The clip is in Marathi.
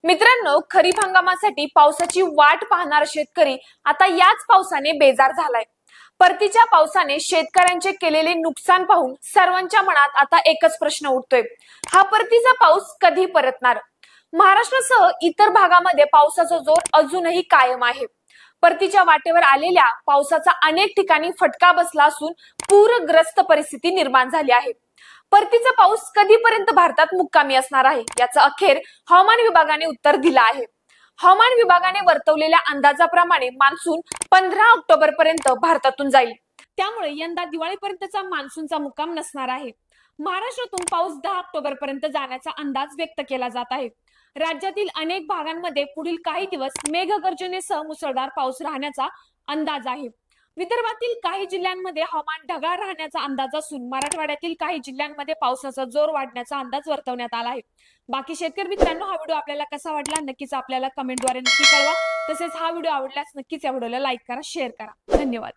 मित्रांनो, खरीप हंगामासाठी पावसाची वाट पाहणारा शेतकरी आता याच पावसाने बेजार झालाय. परतीच्या पावसाने शेतकऱ्यांचे केलेले नुकसान पाहून सर्वांच्या मनात आता एकच प्रश्न उठतोय. हा परतीचा पाऊस कधी परतणार? महाराष्ट्रासह इतर भागामध्ये पावसाचा जोर अजूनही कायम आहे. परतीच्या वाटेवर आलेल्या पावसाचा अनेक ठिकाणी फटका बसला असून पूरग्रस्त परिस्थिती निर्माण झाली आहे. परतीचा पाऊस कधीपर्यंत भारतात मुक्कामी असणार आहे, याचं अखेर हवामान विभागाने उत्तर दिलं आहे. हवामान विभागाने वर्तवलेल्या अंदाजाप्रमाणे मान्सून 15 ऑक्टोबर पर्यंत भारतातून जाईल. त्यामुळे यंदा दिवाळीपर्यंतचा मान्सूनचा मुक्काम नसणार आहे. महाराष्ट्रातून पाऊस 10 ऑक्टोबर पर्यंत जाण्याचा अंदाज व्यक्त केला जात आहे. राज्यातील अनेक भागांमध्ये पुढील काही दिवस मेघगर्जनेसह मुसळधार पाऊस राहण्याचा अंदाज आहे. विदर्भातील काही जिल्ह्यांमध्ये हवामान ढगाळ राहण्याचा अंदाज असून मराठवाड्यातील काही जिल्ह्यांमध्ये पावसाचा जोर वाढण्याचा अंदाज वर्तवण्यात आला आहे. बाकी शेतकरी मित्रांनो, हा व्हिडिओ आपल्याला कसा वाटला नक्कीच आपल्याला कमेंटद्वारे नक्की कळवा. तसेच हा व्हिडिओ आवडल्यास नक्कीच या व्हिडिओला लाईक करा, शेअर करा. धन्यवाद.